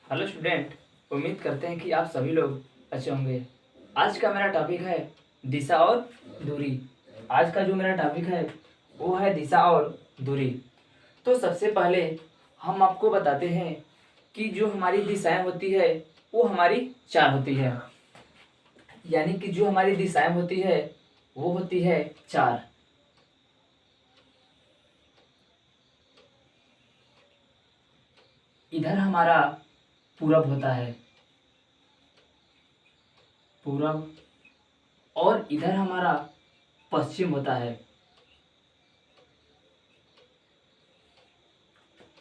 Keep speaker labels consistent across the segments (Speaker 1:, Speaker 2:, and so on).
Speaker 1: Hello student. उम्मीद करते हैं कि आप सभी लोग अच्छे होंगे। आज का मेरा टॉपिक है दिशा और दूरी। आज का जो मेरा टॉपिक है वो है दिशा और दूरी। तो सबसे पहले हम आपको बताते हैं कि जो हमारी दिशाएं होती है वो हमारी चार होती है। यानी कि जो हमारी दिशाएं होती है वो होती है चार। इधर हमारा पूरब होता है, पूरब। और इधर हमारा पश्चिम होता है,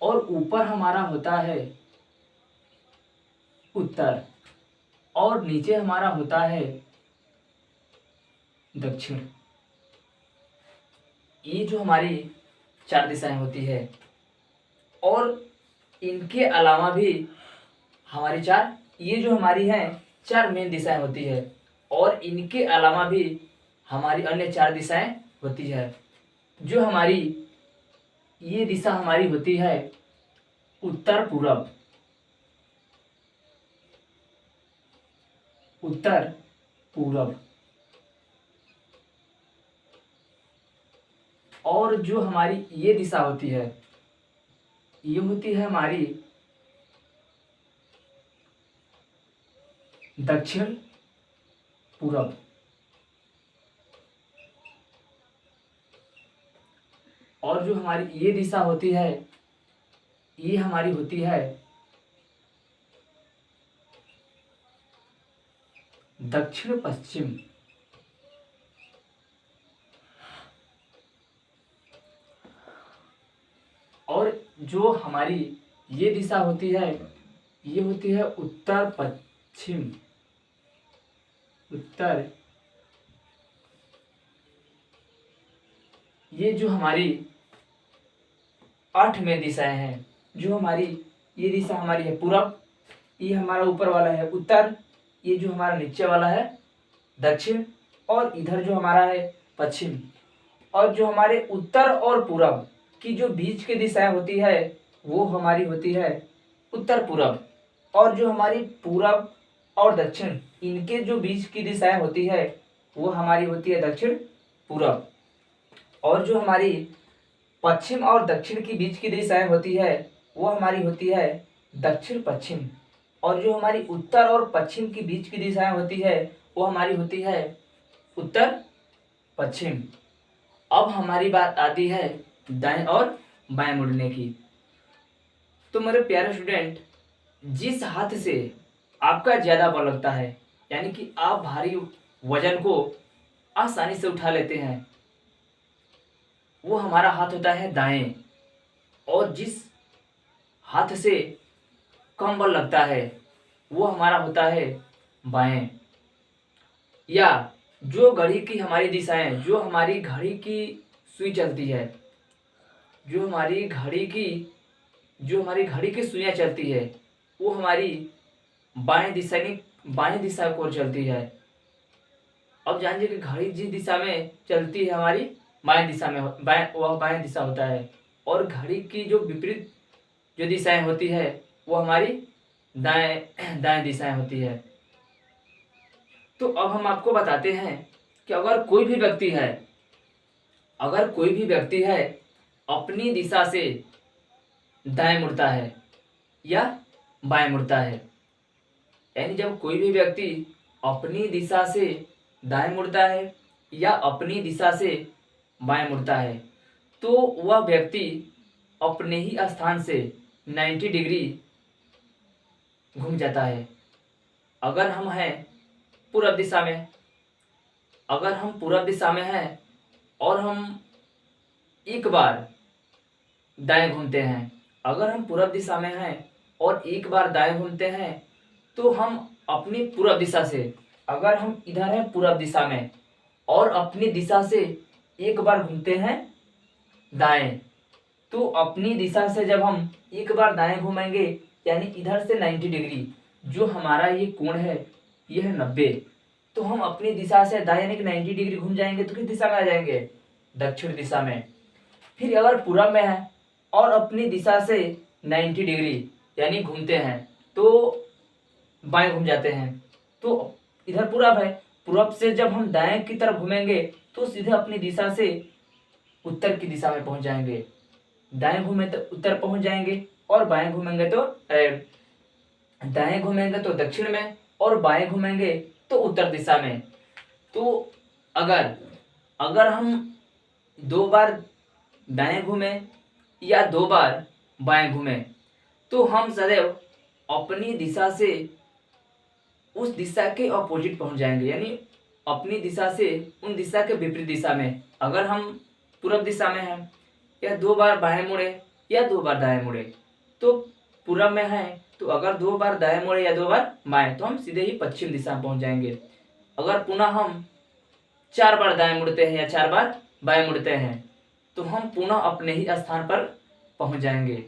Speaker 1: और ऊपर हमारा होता है उत्तर, और नीचे हमारा होता है दक्षिण। ये जो हमारी चार दिशाएं होती है, और इनके अलावा भी हमारी चार, ये जो हमारी हैं चार मेन दिशाएं होती है, और इनके अलावा भी हमारी अन्य चार दिशाएं होती है। जो हमारी ये दिशा हमारी होती है उत्तर पूरब, उत्तर पूरब। और जो हमारी ये दिशा होती है ये होती है हमारी दक्षिण पूरब। और जो हमारी ये दिशा होती है ये हमारी होती है दक्षिण पश्चिम। और जो हमारी ये दिशा होती है ये होती है उत्तर पश्चिम, उत्तर। ये जो हमारी आठ में दिशाएं हैं, जो हमारी ये दिशा हमारी है पूरब, ये हमारा ऊपर वाला है उत्तर, ये जो हमारा नीचे वाला है दक्षिण, और इधर जो हमारा है पश्चिम। और जो हमारे उत्तर और पूरब की जो बीच की दिशाएं होती है वो हमारी होती है उत्तर पूरब। और जो हमारी पूरब और दक्षिण इनके जो बीच की दिशाएं होती है वो हमारी होती है दक्षिण पूरब। और जो हमारी पश्चिम और दक्षिण की बीच की दिशाएं होती है वो हमारी होती है दक्षिण पश्चिम। और जो हमारी उत्तर और पश्चिम की बीच की दिशाएं होती है वो हमारी होती है उत्तर पश्चिम। अब हमारी बात आती है दाएं और बाएं मुड़ने की। तो मेरे प्यारे स्टूडेंट, जिस हाथ से आपका ज़्यादा बल लगता है, यानी कि आप भारी वजन को आसानी से उठा लेते हैं, वो हमारा हाथ होता है दाएं। और जिस हाथ से कम बल लगता है वो हमारा होता है बाएं। या जो घड़ी की हमारी दिशाएं, जो हमारी घड़ी की सुई चलती है, जो हमारी घड़ी की सुइयां चलती है वो हमारी बाएं दिशा की ओर चलती है। अब जानिए कि घड़ी जिस दिशा में चलती है हमारी बाएं दिशा में, वह बाएं दिशा होता है। और घड़ी की जो विपरीत जो दिशाएं होती है वो हमारी दाएं दिशाएं होती है। तो अब हम आपको बताते हैं कि अगर कोई भी व्यक्ति है अपनी दिशा से दाएं मुड़ता है या बाएं मुड़ता है, यानी जब कोई भी व्यक्ति अपनी दिशा से दाएं मुड़ता है या अपनी दिशा से बाएं मुड़ता है तो वह व्यक्ति अपने ही स्थान से 90 डिग्री घूम जाता है। अगर हम हैं पूरब दिशा में, अगर हम पूरब दिशा में हैं और हम एक बार दाएं घूमते हैं, अगर हम पूरब दिशा में हैं और एक बार दाएं घूमते हैं तो हम अपनी पूरब दिशा से, अगर हम इधर हैं पूरब दिशा में और अपनी दिशा से एक बार घूमते हैं दाएं, तो अपनी दिशा से जब हम एक बार दाएं घूमेंगे यानी इधर से 90 डिग्री, जो हमारा ये कोण है ये है 90, तो हम अपनी दिशा से दाएं यानी कि 90 डिग्री घूम जाएंगे तो किस दिशा में आ जाएंगे? दक्षिण दिशा में। फिर अगर पूरब में है और अपनी दिशा से 90 डिग्री यानी घूमते हैं तो बाएं घूम जाते हैं। तो इधर पूरब है, पूरब से जब हम दाएं की तरफ घूमेंगे तो सीधे अपनी दिशा से उत्तर की दिशा में पहुंच जाएंगे। दाएं घूमे तो उत्तर पहुंच जाएंगे और बाएं घूमेंगे तो दाएं घूमेंगे तो दक्षिण में और बाएं घूमेंगे तो उत्तर दिशा में। तो अगर अगर हम 2 बार दाएं घूमें या 2 बार बाएं घूमें तो हम सदैव अपनी दिशा से उस दिशा के अपोजिट पहुंच जाएंगे, यानी अपनी दिशा से उन दिशा के विपरीत दिशा में। अगर हम पूरब दिशा में हैं या 2 बार बाएं मुड़े या 2 बार दाएं मुड़े तो पूरब में हैं, तो अगर 2 बार दाएं मुड़े या 2 बार बाएं तो हम सीधे ही पश्चिम दिशा में पहुंच जाएंगे। अगर पुनः हम 4 बार दाएं मुड़ते हैं या 4 बार बाएं मुड़ते हैं तो हम पुनः अपने ही स्थान पर पहुंच जाएंगे।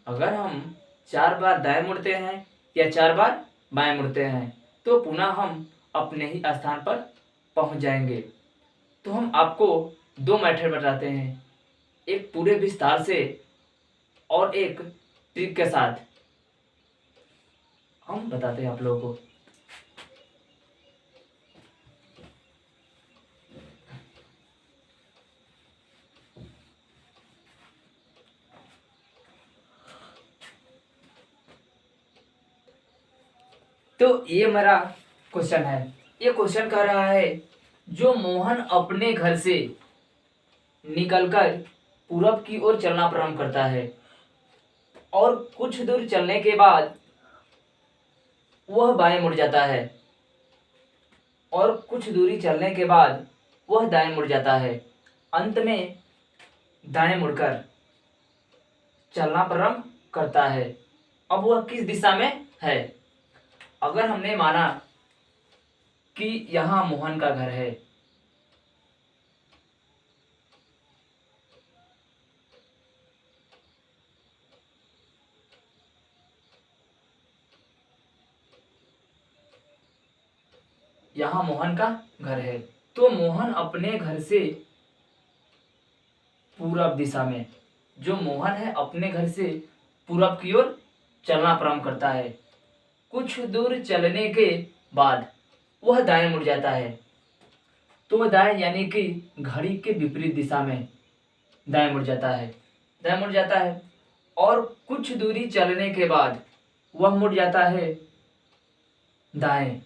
Speaker 1: अगर हम 4 बार दाएं मुड़ते हैं या 4 बार बाएं मुड़ते हैं तो पुनः हम अपने ही स्थान पर पहुंच जाएंगे। तो हम आपको 2 मेथड बताते हैं, एक पूरे विस्तार से और एक ट्रिक के साथ हम बताते हैं आप लोगों को। तो ये मेरा क्वेश्चन है। ये क्वेश्चन कह रहा है जो मोहन अपने घर से निकलकर पूरब की ओर चलना प्रारंभ करता है और कुछ दूर चलने के बाद वह बाएं मुड़ जाता है और कुछ दूरी चलने के बाद वह दाएं मुड़ जाता है, अंत में दाएं मुड़कर चलना प्रारंभ करता है। अब वह किस दिशा में है? अगर हमने माना कि यहाँ मोहन का घर है, यहाँ मोहन का घर है, तो मोहन अपने घर से पूरब दिशा में, जो मोहन है अपने घर से पूरब की ओर चलना प्रारंभ करता है। कुछ दूर चलने के बाद वह दाएं मुड़ जाता है। तो वह दाएं यानी कि घड़ी के विपरीत दिशा में दाएं मुड़ जाता है, दाएं मुड़ जाता है और कुछ दूरी चलने के बाद वह मुड़ जाता है दाएं,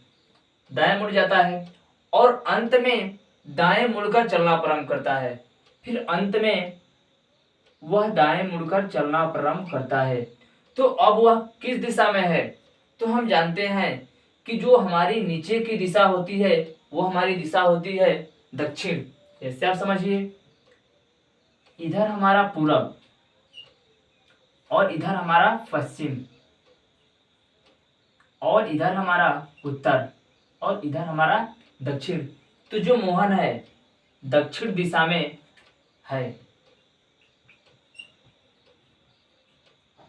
Speaker 1: दाएं मुड़ जाता है और अंत में दाएं मुड़कर चलना प्रारंभ करता है। फिर अंत में वह दाएं मुड़कर चलना प्रारंभ करता है। तो अब वह किस दिशा में है? तो हम जानते हैं कि जो हमारी नीचे की दिशा होती है वो हमारी दिशा होती है दक्षिण। जैसे आप समझिए, इधर हमारा पूरब और इधर हमारा पश्चिम और इधर हमारा उत्तर और इधर हमारा दक्षिण। तो जो मोहन है दक्षिण दिशा में है।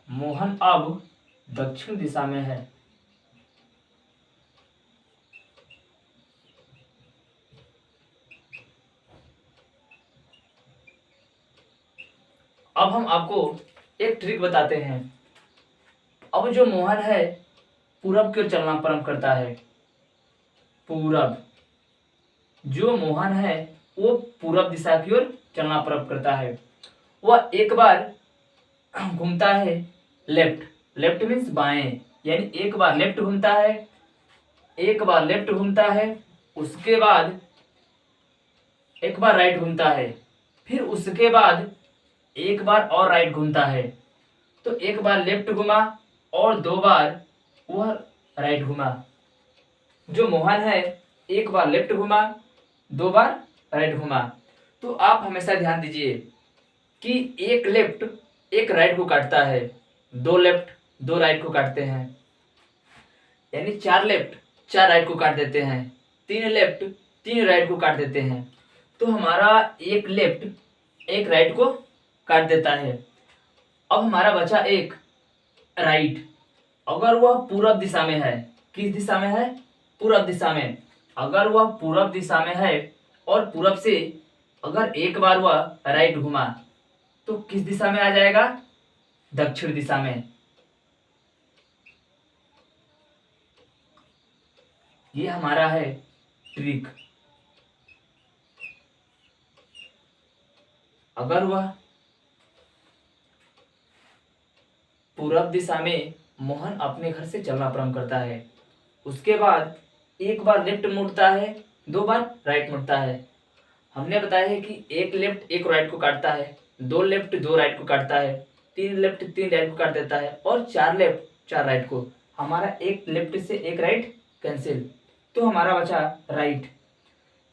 Speaker 1: मोहन अब दक्षिण दिशा में है। अब हम आपको एक ट्रिक बताते हैं। अब जो मोहन है पूरब की ओर चलना प्रारंभ करता है। पूरब, जो मोहन है वो पूरब दिशा की ओर चलना प्रारंभ करता है। वह एक बार घूमता है लेफ्ट, लेफ्ट मीन्स बाएं, यानी एक बार लेफ्ट घूमता है, एक बार लेफ्ट घूमता है, उसके बाद एक बार राइट घूमता है, फिर उसके बाद एक बार और राइट घूमता है। तो एक बार लेफ्ट घुमा और 2 बार वह राइट घुमा। जो मोहन है एक बार लेफ्ट घुमा, 2 बार राइट घुमा। तो आप हमेशा ध्यान दीजिए कि एक लेफ्ट एक राइट को काटता है, 2 लेफ्ट 2 राइट को काटते हैं, यानी 4 लेफ्ट 4 राइट को काट देते हैं, 3 लेफ्ट 3 राइट को काट देते हैं। तो हमारा एक लेफ्ट एक राइट को काट देता है। अब हमारा बचा एक राइट। अगर वह पूरब दिशा में है, किस दिशा में है? पूरब दिशा में। अगर वह पूरब दिशा में है और पूरब से अगर एक बार वह राइट घुमा तो किस दिशा में आ जाएगा? दक्षिण दिशा में। ये हमारा है ट्रिक। अगर वह पूरब दिशा में मोहन अपने घर से चलना प्रारंभ करता है, उसके बाद एक बार लेफ्ट मुड़ता है, 2 बार राइट मुड़ता है। हमने बताया है कि एक लेफ्ट एक राइट को काटता है, 2 लेफ्ट 2 राइट को काटता है, 3 लेफ्ट 3 राइट को काट देता है और 4 लेफ्ट 4 राइट को। हमारा एक लेफ्ट से एक राइट कैंसिल, तो हमारा बचा राइट।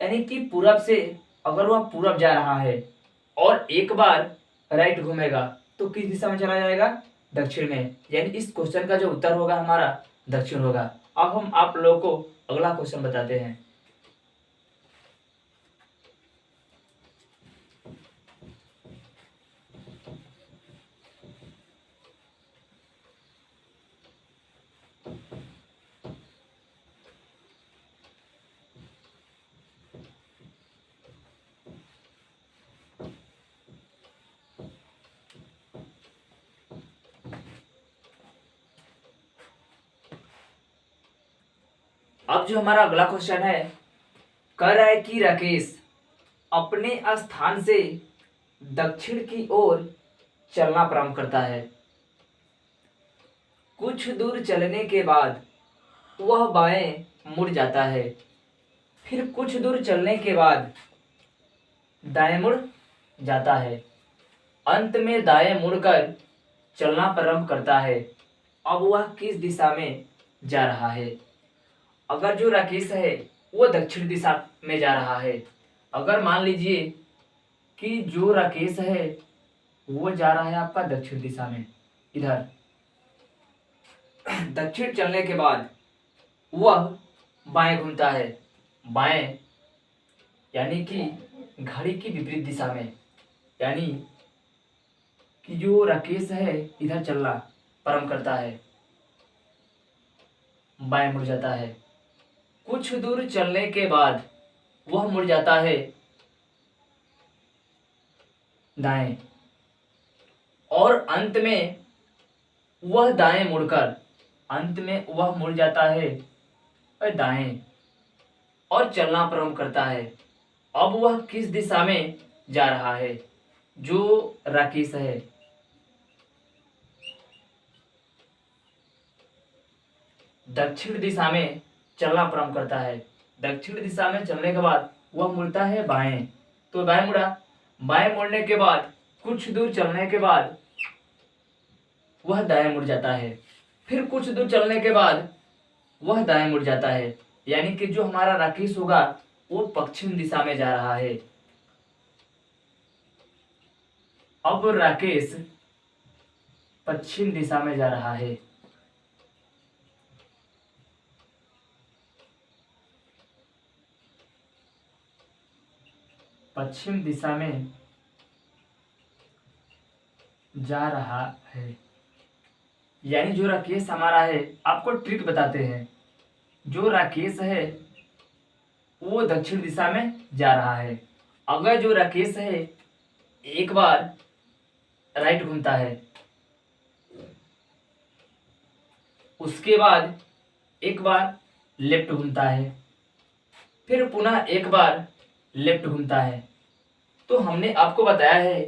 Speaker 1: यानी कि पूरब से अगर वह पूरब जा रहा है और एक बार राइट घूमेगा तो किस दिशा में चला जाएगा? दक्षिण में। यानी इस क्वेश्चन का जो उत्तर होगा हमारा दक्षिण होगा। अब हम आप लोगों को अगला क्वेश्चन बताते हैं। अब जो हमारा अगला क्वेश्चन है, कह रहा है कि राकेश अपने स्थान से दक्षिण की ओर चलना प्रारंभ करता है। कुछ दूर चलने के बाद वह बाएं मुड़ जाता है, फिर कुछ दूर चलने के बाद दाएं मुड़ जाता है, अंत में दाएं मुड़कर चलना प्रारंभ करता है। अब वह किस दिशा में जा रहा है? अगर जो राकेश है वो दक्षिण दिशा में जा रहा है, अगर मान लीजिए कि जो राकेश है वो जा रहा है आपका दक्षिण दिशा में, इधर दक्षिण चलने के बाद वह बाएं घूमता है, बाएं यानी कि घड़ी की विपरीत दिशा में, यानी कि जो राकेश है इधर चलना प्रारंभ करता है, बाएं मुड़ जाता है। कुछ दूर चलने के बाद वह मुड़ जाता है दाएं और अंत में वह दाएं मुड़कर मुड़ जाता है दाएं और चलना प्रारंभ करता है। अब वह किस दिशा में जा रहा है? जो राकेश है दक्षिण दिशा में चलना प्रारंभ करता है, दक्षिण दिशा में चलने के बाद वह मुड़ता है बाएं, तो बाएं मुड़ा, बाएं मुड़ने के बाद कुछ दूर चलने के बाद वह दाएं मुड़ जाता है, फिर कुछ दूर चलने के बाद वह दाएं मुड़ जाता है। यानी कि जो हमारा राकेश होगा वो पश्चिम दिशा में जा रहा है। अब राकेश पश्चिम दिशा में जा रहा है। पश्चिम दिशा में जा रहा है, यानी जो राकेश हमारा है, आपको ट्रिक बताते हैं। जो राकेश है वो दक्षिण दिशा में जा रहा है। अगर जो राकेश है एक बार राइट घूमता है, उसके बाद एक बार लेफ्ट घूमता है, फिर पुनः एक बार लेफ्ट घूमता है, तो हमने आपको बताया है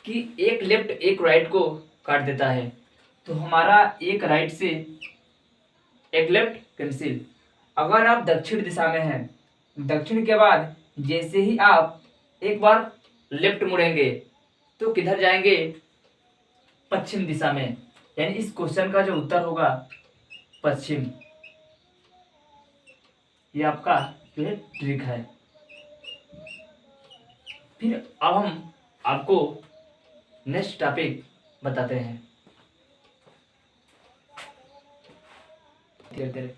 Speaker 1: कि एक लेफ्ट एक राइट को काट देता है, तो हमारा एक राइट से एक लेफ्ट कैंसिल। अगर आप दक्षिण दिशा में हैं, दक्षिण के बाद जैसे ही आप एक बार लेफ्ट मुड़ेंगे तो किधर जाएंगे? पश्चिम दिशा में। यानी इस क्वेश्चन का जो उत्तर होगा पश्चिम। ये आपका जो है ट्रिक है। फिर अब हम आपको नेक्स्ट टॉपिक बताते हैं। धीरे धीरे